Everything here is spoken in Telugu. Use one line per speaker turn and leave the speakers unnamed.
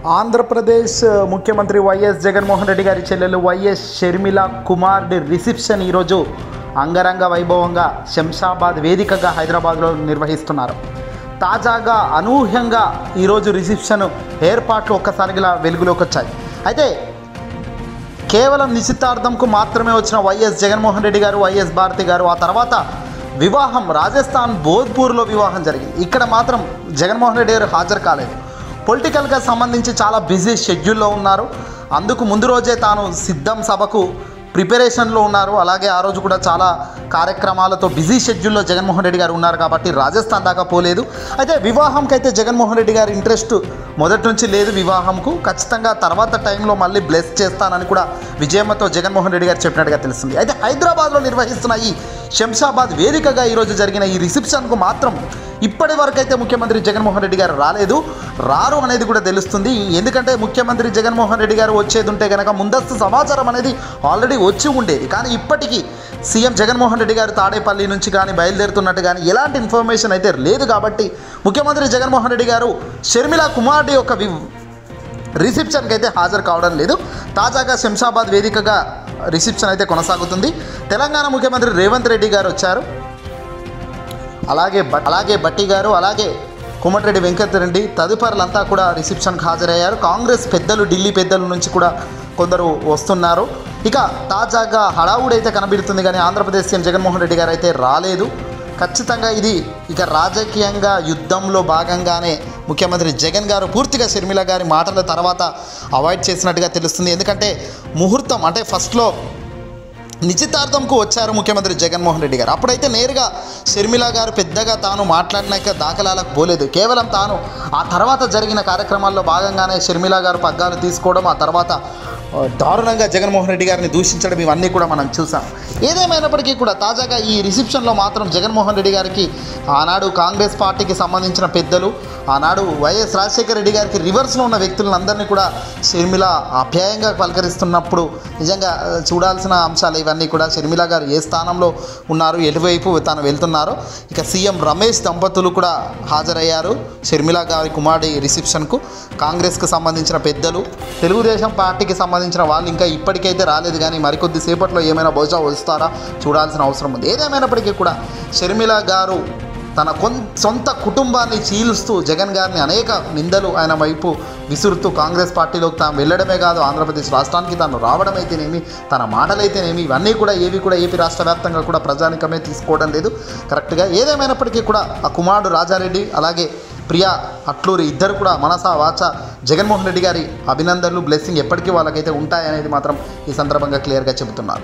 ఆంధ్రప్రదేశ్ ముఖ్యమంత్రి వైఎస్ జగన్మోహన్ రెడ్డి గారి చెల్లెలు వైఎస్ షర్మిల కుమారుడి రిసెప్షన్ ఈరోజు అంగరంగ వైభవంగా శంషాబాద్ వేదికగా హైదరాబాద్లో నిర్వహిస్తున్నారు. తాజాగా అనూహ్యంగా ఈరోజు రిసెప్షన్ ఏర్పాట్లు ఒక్కసారిగా వెలుగులోకి వచ్చాయి. అయితే కేవలం నిశ్చితార్థంకు మాత్రమే వచ్చిన వైఎస్ జగన్మోహన్ రెడ్డి గారు, వైఎస్ భారతి గారు ఆ తర్వాత వివాహం రాజస్థాన్ భోజ్పూర్లో వివాహం జరిగింది. ఇక్కడ మాత్రం జగన్మోహన్ రెడ్డి గారు హాజరు కాలేదు. పొలిటికల్గా సంబంధించి చాలా బిజీ షెడ్యూల్లో ఉన్నారు. అందుకు ముందు రోజే తాను సిద్ధం సభకు ప్రిపరేషన్లో ఉన్నారు. అలాగే ఆ రోజు కూడా చాలా కార్యక్రమాలతో బిజీ షెడ్యూల్లో జగన్మోహన్ రెడ్డి గారు ఉన్నారు కాబట్టి రాజస్థాన్ దాకా పోలేదు. అయితే వివాహంకి అయితే జగన్మోహన్ రెడ్డి గారి ఇంట్రెస్ట్ మొదటి నుంచి లేదు. వివాహంకు ఖచ్చితంగా తర్వాత టైంలో మళ్ళీ బ్లెస్ చేస్తానని కూడా విజయమ్మతో జగన్మోహన్ రెడ్డి గారు చెప్పినట్టుగా తెలుస్తుంది. అయితే హైదరాబాద్లో నిర్వహిస్తున్న ఈ శంషాబాద్ వేదికగా ఈరోజు జరిగిన ఈ రిసెప్షన్కు మాత్రం ఇప్పటి వరకైతే ముఖ్యమంత్రి జగన్మోహన్ రెడ్డి గారు రారు అనేది కూడా తెలుస్తుంది. ఎందుకంటే ముఖ్యమంత్రి జగన్మోహన్ రెడ్డి గారు వచ్చేది ఉంటే కనుక ముందస్తు సమాచారం అనేది ఆల్రెడీ వచ్చి ఉండేది. కానీ ఇప్పటికీ సీఎం జగన్మోహన్ రెడ్డి గారు తాడేపల్లి నుంచి కానీ బయలుదేరుతున్నట్టు కానీ ఎలాంటి ఇన్ఫర్మేషన్ అయితే లేదు. కాబట్టి ముఖ్యమంత్రి జగన్మోహన్ రెడ్డి గారు షర్మిల కుమారుడి యొక్క రిసెప్షన్కి అయితే హాజరు కావడం లేదు. తాజాగా శంషాబాద్ వేదికగా రిసెప్షన్ అయితే కొనసాగుతుంది. తెలంగాణ ముఖ్యమంత్రి రేవంత్ రెడ్డి గారు వచ్చారు. అలాగే బట్టి గారు, అలాగే కోమటిరెడ్డి వెంకటరెడ్డి తదుపరులంతా కూడా రిసెప్షన్కి హాజరయ్యారు. కాంగ్రెస్ పెద్దలు, ఢిల్లీ పెద్దల నుంచి కూడా కొందరు వస్తున్నారు. ఇక తాజాగా హడావుడైతే కనబడుతుంది కానీ ఆంధ్రప్రదేశ్ సీఎం జగన్మోహన్ రెడ్డి గారు అయితే రాలేదు. ఖచ్చితంగా ఇది ఇక రాజకీయంగా యుద్ధంలో భాగంగానే ముఖ్యమంత్రి జగన్ గారు పూర్తిగా షర్మిల గారి మాటల తర్వాత అవాయిడ్ చేసినట్టుగా తెలుస్తుంది. ఎందుకంటే ముహూర్తం అంటే ఫస్ట్లో నిశ్చితార్థంకు వచ్చారు ముఖ్యమంత్రి జగన్మోహన్ రెడ్డి గారు. అప్పుడైతే నేరుగా షర్మిల గారు పెద్దగా తాను మాట్లాడినాక దాఖలాలకు పోలేదు. కేవలం తాను ఆ తర్వాత జరిగిన కార్యక్రమాల్లో భాగంగానే షర్మిల గారు పగ్గాలు తీసుకోవడం, ఆ తర్వాత దారుణంగా జగన్మోహన్ రెడ్డి గారిని దూషించడం ఇవన్నీ కూడా మనం చూసాం. ఏదేమైనప్పటికీ కూడా తాజాగా ఈ రిసెప్షన్లో మాత్రం జగన్మోహన్ రెడ్డి గారికి ఆనాడు కాంగ్రెస్ పార్టీకి సంబంధించిన పెద్దలు, ఆనాడు వైఎస్ రాజశేఖర రెడ్డి గారికి రివర్స్లో ఉన్న వ్యక్తులందరినీ కూడా షర్మిల ఆప్యాయంగా పలకరిస్తున్నప్పుడు నిజంగా చూడాల్సిన అంశాలు ఇవన్నీ కూడా. షర్మిల గారు ఏ స్థానంలో ఉన్నారు, ఎటువైపు తాను వెళ్తున్నారో. ఇక సీఎం రమేష్ దంపతులు కూడా హాజరయ్యారు షర్మిల గారి కుమారుడి రిసెప్షన్కు. కాంగ్రెస్కు సంబంధించిన పెద్దలు, తెలుగుదేశం పార్టీకి సంబంధించిన వాళ్ళు ఇంకా ఇప్పటికైతే రాలేదు కానీ మరికొద్ది సేపట్లో ఏమైనా బహుశా వస్తారా చూడాల్సిన అవసరం ఉంది. ఏదేమైనప్పటికీ కూడా షర్మిల గారు తన సొంత కుటుంబాన్ని చీలుస్తూ జగన్ గారిని అనేక నిందలు ఆయన వైపు విసురుతూ కాంగ్రెస్ పార్టీలోకి తాను వెళ్ళడమే కాదు, ఆంధ్రప్రదేశ్ రాష్ట్రానికి తాను రావడం అయితేనేమి, తన మాటలైతేనేమి ఇవన్నీ కూడా ఏవి కూడా ఏపీ రాష్ట్ర వ్యాప్తంగా కూడా ప్రజానికమే తీసుకోవడం లేదు కరెక్ట్గా. ఏదేమైనప్పటికీ కూడా ఆ కుమారుడు రాజారెడ్డి అలాగే ప్రియా అట్లూరి ఇద్దరు కూడా మనసా వాచ జగన్మోహన్ రెడ్డి గారి అభినందనలు, బ్లెస్సింగ్ ఎప్పటికీ వాళ్ళకైతే ఉంటాయనేది మాత్రం ఈ సందర్భంగా క్లియర్గా చెబుతున్నారు.